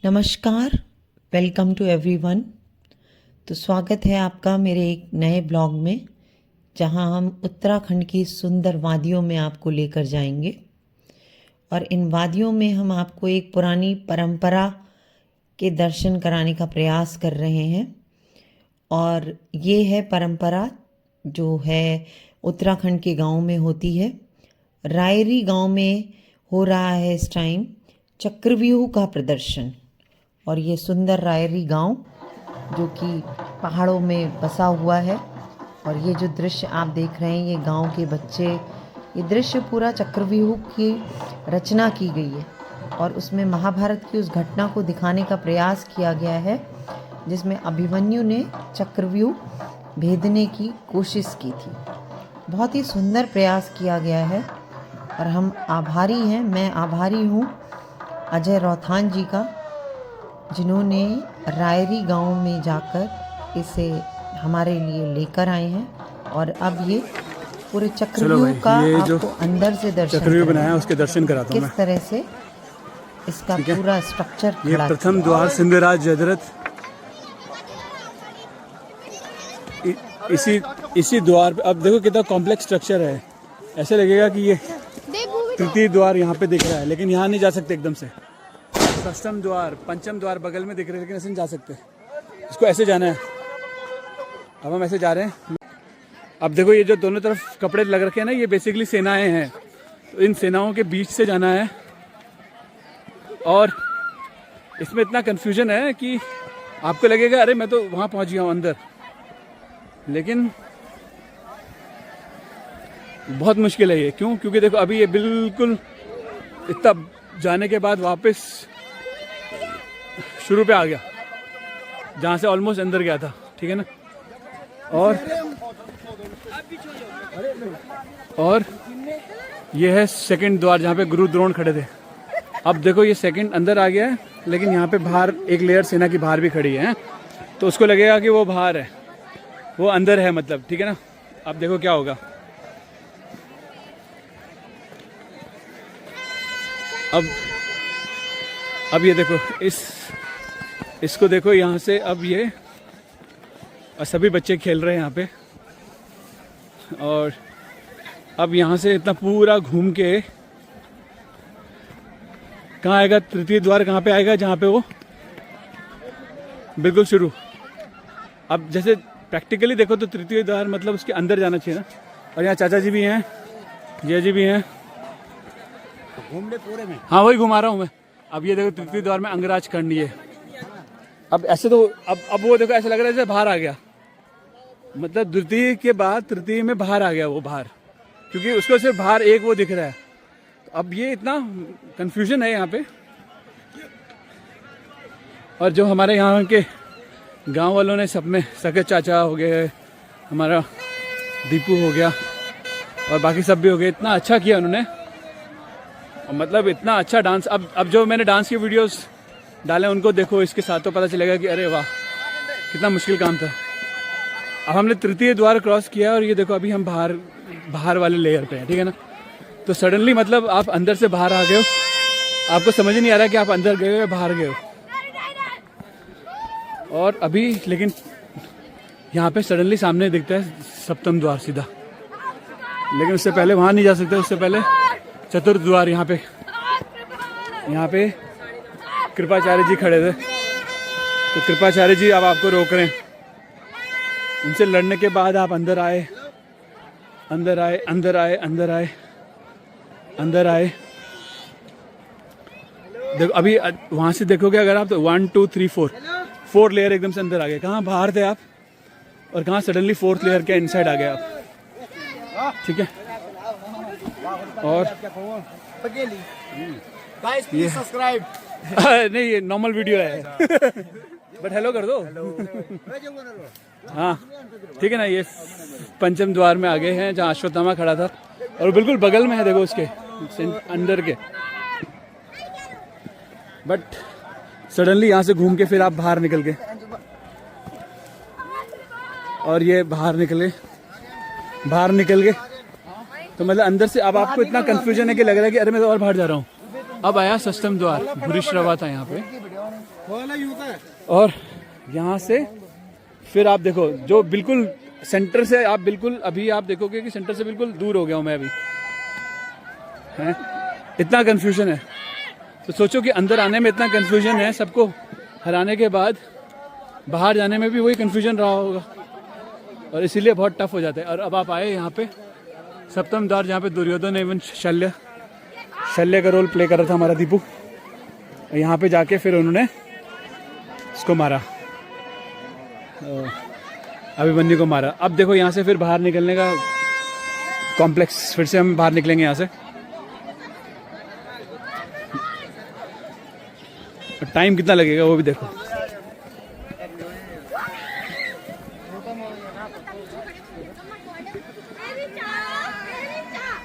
नमस्कार, welcome to everyone. तो स्वागत है आपका मेरे एक नए ब्लॉग में, जहां हम उत्तराखंड की सुंदर वादियों में आपको लेकर जाएंगे। और इन वादियों में हम आपको एक पुरानी परंपरा के दर्शन कराने का प्रयास कर रहे हैं। और ये है परंपरा जो है उत्तराखंड के गांव में होती है। रायरी गांव में हो रहा है इस टाइम चक्रव्यूह का प्रदर्शन। और ये सुंदर रायरी गांव जो कि पहाड़ों में बसा हुआ है। और ये जो दृश्य आप देख रहे हैं, ये गांव के बच्चे, ये दृश्य पूरा चक्रव्यूह की रचना की गई है। और उसमें महाभारत की उस घटना को दिखाने का प्रयास किया गया है जिसमें अभिमन्यु ने चक्रव्यूह भेदने की कोशिश की थी। बहुत ही सुंदर प्रयास किया गया है और हम आभारी हैं। मैं आभारी हूँ अजय रौथान जी का, जिन्होंने रायरी गांव में जाकर इसे हमारे लिए लेकर आए हैं। और अब ये पूरे चक्रव्यूह का आपको अंदर से दर्शन चक्रव्यूह बनाया उसके दर्शन कराता हूँ किस तरह से इसका पूरा स्ट्रक्चर ये खड़ा प्रथम द्वार सिंधराज जयद्रथ। इसी द्वार पे अब देखो कितना कॉम्प्लेक्स स्ट्रक्चर है। ऐसे लगेगा कि ये तृतीय द्वार यहाँ पे दिख रहा है, लेकिन यहाँ नहीं जा सकते एकदम से। षष्ठम द्वार, पंचम द्वार बगल में दिख रहे हैं, लेकिन ऐसे नहीं जा सकते। इसको ऐसे जाना है। अब हम ऐसे जा रहे हैं। अब देखो ये जो दोनों तरफ कपड़े लग रखे हैं ना, ये बेसिकली सेनाएं हैं। तो इन सेनाओं के बीच से जाना है। और इसमें इतना कन्फ्यूजन है कि आपको लगेगा अरे मैं तो वहाँ पहुँच गया हूँ अंदर, लेकिन बहुत मुश्किल है ये। क्यों? क्योंकि देखो अभी ये बिल्कुल इतना जाने के बाद वापस शुरू पे आ गया, जहाँ से ऑलमोस्ट अंदर गया था। ठीक है ना। और ये है सेकंड द्वार जहाँ पे गुरु द्रोण खड़े थे। अब देखो ये सेकंड अंदर आ गया है, लेकिन यहाँ पे बाहर एक लेयर सेना की बाहर भी खड़ी है। तो उसको लगेगा कि वो बाहर है, वो अंदर है मतलब। ठीक है ना। अब देखो क्या होगा। अब ये देखो इसको देखो यहाँ से। अब ये सभी बच्चे खेल रहे हैं यहाँ पे। और अब यहाँ से इतना पूरा घूम के कहाँ आएगा तृतीय द्वार? कहाँ पे आएगा? जहाँ पे वो बिल्कुल शुरू। अब जैसे प्रैक्टिकली देखो तो तृतीय द्वार मतलब उसके अंदर जाना चाहिए ना। और यहाँ चाचा जी भी हैं, जय जी भी हैं। घूमने पूरे में, हाँ वही घुमा रहा हूँ मैं। अब ये देखो तृतीय द्वार में अंगराज करनी है। अब ऐसे तो अब वो देखो ऐसा लग रहा है जैसे बाहर आ गया, मतलब द्वितीय के बाद तृतीय में बाहर आ गया वो बाहर, क्योंकि उसको सिर्फ बाहर एक वो दिख रहा है। तो अब ये इतना कंफ्यूजन है यहाँ पे। और जो हमारे यहाँ के गांव वालों ने सब में, सके चाचा हो गए, हमारा दीपू हो गया और बाकी सब भी हो गए, इतना अच्छा किया उन्होंने। मतलब इतना अच्छा डांस। अब जो मैंने डांस की वीडियोस डाले उनको देखो इसके साथ, तो पता चलेगा कि अरे वाह कितना मुश्किल काम था। अब हमने तृतीय द्वार क्रॉस किया और ये देखो अभी हम बाहर वाले लेयर पे हैं। ठीक है ना। तो सडनली मतलब आप अंदर से बाहर आ गए हो, आपको समझ नहीं आ रहा कि आप अंदर गए हो या बाहर गए हो। और अभी लेकिन यहाँ पे सडनली सामने दिखता है सप्तम द्वार सीधा, लेकिन उससे पहले वहाँ नहीं जा सकते। उससे पहले चतुर्थ द्वार यहाँ पे कृपाचार्य जी खड़े थे। तो कृपाचार्य जी अब आपको रोक रहे हैं। उनसे लड़ने के बाद आप अंदर आए। देखो अभी वहाँ से देखोगे अगर आप, तो 1 2 3 4 लेयर एकदम से अंदर आ गए। कहाँ बाहर थे आप और कहाँ सडनली 4th लेयर के इनसाइड आ गए आप। ठीक है। और ये सब्सक्राइब नहीं, ये नॉर्मल वीडियो है बट हेलो कर दो। हाँ ठीक है ना। ये पंचम द्वार में आ गए हैं जहाँ अश्वत्थामा खड़ा था, और बिल्कुल बगल में है देखो उसके अंदर के। बट सडनली यहाँ से घूम के फिर आप बाहर निकल गए, और ये बाहर निकल गए। तो मतलब अंदर से अब आपको इतना कंफ्यूजन है कि लग रहा है कि अरे मैं तो और बाहर जा रहा हूँ। अब आया सष्टम द्वार, भूरिश्रवा था यहाँ पे। और यहाँ से फिर आप देखो, जो बिल्कुल सेंटर से आप बिल्कुल अभी आप देखोगे कि सेंटर से बिल्कुल दूर हो गया हूँ मैं अभी, है इतना कंफ्यूजन है। तो सोचो कि अंदर आने में इतना कंफ्यूजन है, सबको हराने के बाद बाहर जाने में भी वही कंफ्यूजन रहा होगा, और इसीलिए बहुत टफ हो जाता है। और अब आप आए यहाँ पे सप्तम द्वार, जहाँ पे दुर्योधन एवं शल्य का रोल प्ले कर रहा था हमारा दीपू। यहाँ पे जाके फिर उन्होंने इसको मारा, अभिमन्यु को मारा। अब देखो यहाँ से फिर बाहर निकलने का कॉम्प्लेक्स, फिर से हम बाहर निकलेंगे यहाँ से। टाइम कितना लगेगा वो भी देखो।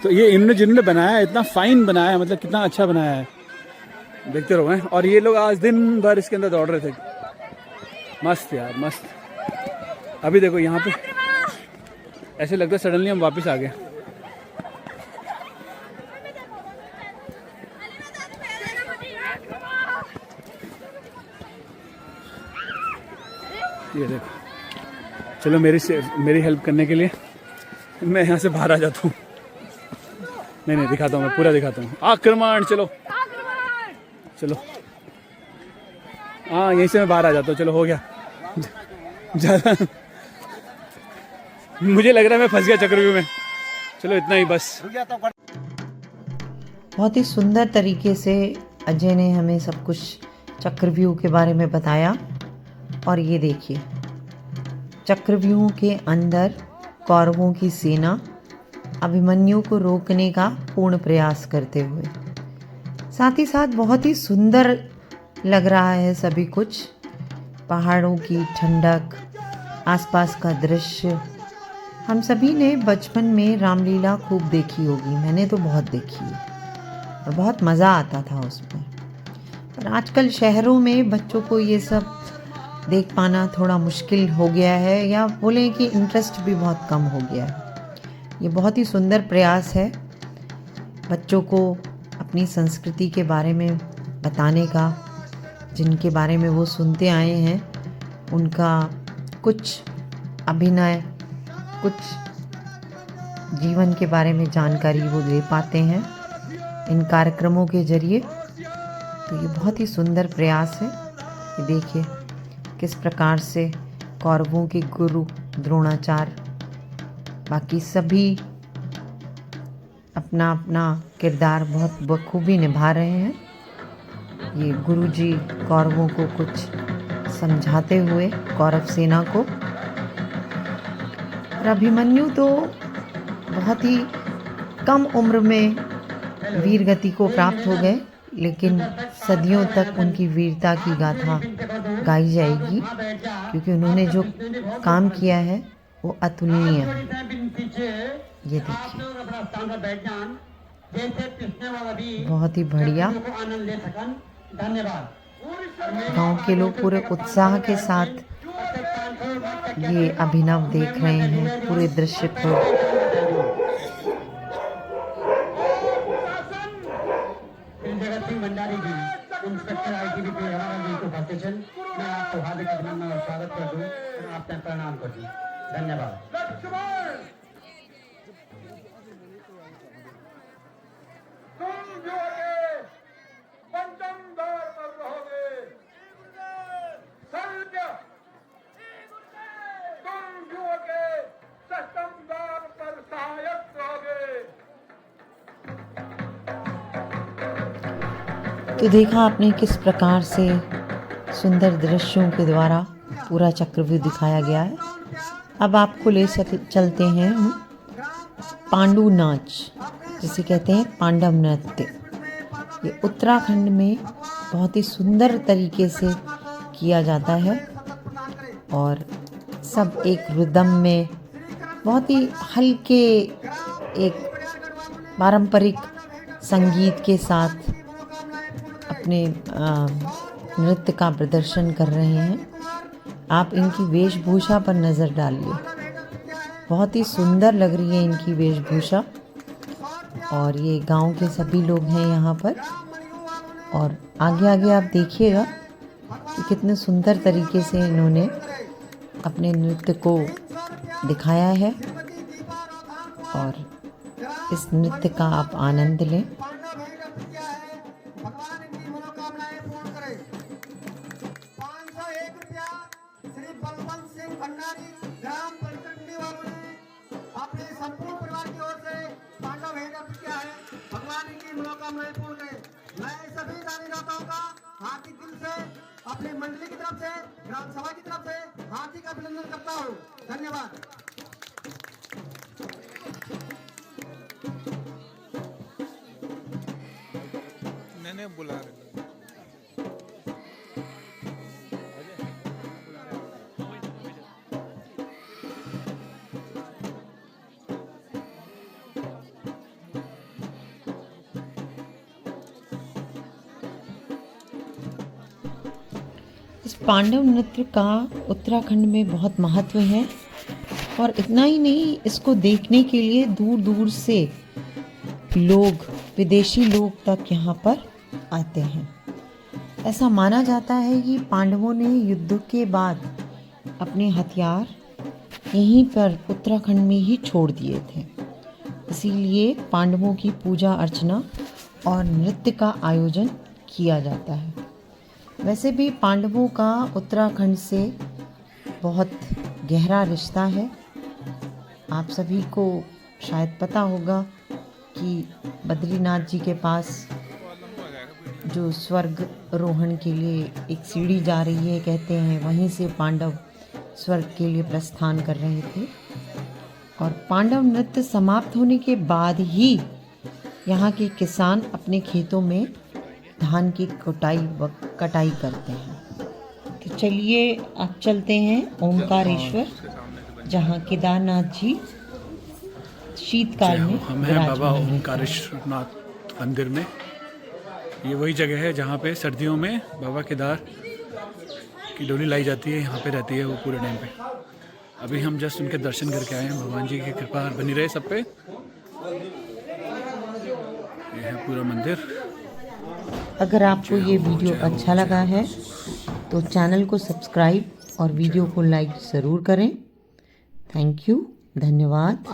तो ये इन्होंने जिन्होंने बनाया है, इतना फाइन बनाया है, मतलब कितना अच्छा बनाया है, देखते रहो। हैं और ये लोग आज दिन भर इसके अंदर दौड़ रहे थे। मस्त यार, मस्त। अभी देखो यहाँ पे ऐसे लगता है सडनली हम वापस आ गए। ये देखो, चलो मेरी हेल्प करने के लिए मैं यहाँ से बाहर आ जाता हूँ। नहीं दिखाता हूँ, मैं पूरा दिखाता हूँ। आक्रमण, चलो चलो, हाँ यहीं से मैं बाहर आ जाता हूँ। चलो हो गया, ज़्यादा मुझे लग रहा है मैं फंस गया चक्रव्यूह में। चलो इतना ही बस। बहुत ही सुंदर तरीके से अजय ने हमें सब कुछ चक्रव्यूह के बारे में बताया। और ये देखिए, चक्रव्यूह के अंदर कौरवों की सेना अभिमन्यु को रोकने का पूर्ण प्रयास करते हुए, साथ ही साथ बहुत ही सुंदर लग रहा है सभी कुछ। पहाड़ों की ठंडक, आसपास का दृश्य। हम सभी ने बचपन में रामलीला खूब देखी होगी, मैंने तो बहुत देखी है और बहुत मज़ा आता था उसमें। पर आजकल शहरों में बच्चों को ये सब देख पाना थोड़ा मुश्किल हो गया है, या बोलें कि इंटरेस्ट भी बहुत कम हो गया है। ये बहुत ही सुंदर प्रयास है बच्चों को अपनी संस्कृति के बारे में बताने का, जिनके बारे में वो सुनते आए हैं उनका कुछ अभिनय, कुछ जीवन के बारे में जानकारी वो दे पाते हैं इन कार्यक्रमों के जरिए। तो ये बहुत ही सुंदर प्रयास है। ये देखिए किस प्रकार से कौरवों के गुरु द्रोणाचार्य, बाकी सभी अपना अपना किरदार बहुत बखूबी निभा रहे हैं। ये गुरुजी कौरवों को कुछ समझाते हुए, कौरव सेना को। और अभिमन्यु तो बहुत ही कम उम्र में वीर गति को प्राप्त हो गए, लेकिन सदियों तक उनकी वीरता की गाथा गाई जाएगी, क्योंकि उन्होंने जो काम किया है वो अतुलनीय है। ये देखिए, बहुत ही बढ़िया। गांव के लोग पूरे उत्साह के साथ ये अभिनव देख रहे हैं, पूरे दृश्य को। इंस्पेक्टर आईटीबीपी स्टेशन, मैं आपको हार्दिक अभिनंदन और स्वागत कर दूं, आपने प्रणाम कर दूं। धन्यवाद। पंचम द्वार पर रहोगे, तुम युवा के सष्टम द्वार पर सहायक रहोगे। तो देखा आपने किस प्रकार से सुंदर दृश्यों के द्वारा पूरा चक्रव्यूह दिखाया गया है। अब आपको ले चलते हैं हम पांडु नाच, जिसे कहते हैं पांडव नृत्य। ये उत्तराखंड में बहुत ही सुंदर तरीके से किया जाता है और सब एक रिदम में, बहुत ही हल्के एक पारंपरिक संगीत के साथ अपने नृत्य का प्रदर्शन कर रहे हैं। आप इनकी वेशभूषा पर नज़र डालिए, बहुत ही सुंदर लग रही है इनकी वेशभूषा। और ये गांव के सभी लोग हैं यहाँ पर, और आगे आगे आप देखिएगा कि कितने सुंदर तरीके से इन्होंने अपने नृत्य को दिखाया है और इस नृत्य का आप आनंद लें। भगवान इनकी मनोकामनाएं पूर्ण करे। 501 रुपया श्री बलवंत सिंह भंडारी ग्राम पंचायत वालों ने अपने संपूर्ण परिवार की ओर से पांडव भेंट अर्पित किया है। भगवान इनकी मनोकामनाएं पूर्ण करे। मैं सभी दानीदाताओं का हार्दिक दिल से अपनी मंडली की तरफ से, ग्राम सभा की तरफ से हार्दिक अभिनंदन करता हूँ। धन्यवाद। मैंने बुला रहे इस पांडव नृत्य का उत्तराखंड में बहुत महत्व है और इतना ही नहीं, इसको देखने के लिए दूर दूर से लोग, विदेशी लोग तक यहाँ पर आते हैं। ऐसा माना जाता है कि पांडवों ने युद्ध के बाद अपने हथियार यहीं पर उत्तराखंड में ही छोड़ दिए थे, इसीलिए पांडवों की पूजा अर्चना और नृत्य का आयोजन किया जाता है। वैसे भी पांडवों का उत्तराखंड से बहुत गहरा रिश्ता है। आप सभी को शायद पता होगा कि बद्रीनाथ जी के पास जो स्वर्ग रोहण के लिए एक सीढ़ी जा रही है, कहते हैं वहीं से पांडव स्वर्ग के लिए प्रस्थान कर रहे थे। और पांडव नृत्य समाप्त होने के बाद ही यहाँ के किसान अपने खेतों में धान की कटाई करते हैं। तो चलिए आप चलते हैं ओमकारेश्वर, जहाँ केदारनाथ जी शीतकाल में हम हैं बाबा ओमकारेश्वरनाथ मंदिर में। ये वही जगह है जहाँ पे सर्दियों में बाबा केदार की डोली लाई जाती है, यहाँ पे रहती है वो पूरे टाइम पे। अभी हम जस्ट उनके दर्शन करके आए हैं। भगवान जी की कृपा बनी रहे सब पे। ये है पूरा मंदिर। अगर आपको ये वीडियो अच्छा लगा है तो चैनल को सब्सक्राइब और वीडियो को लाइक ज़रूर करें। थैंक यू, धन्यवाद।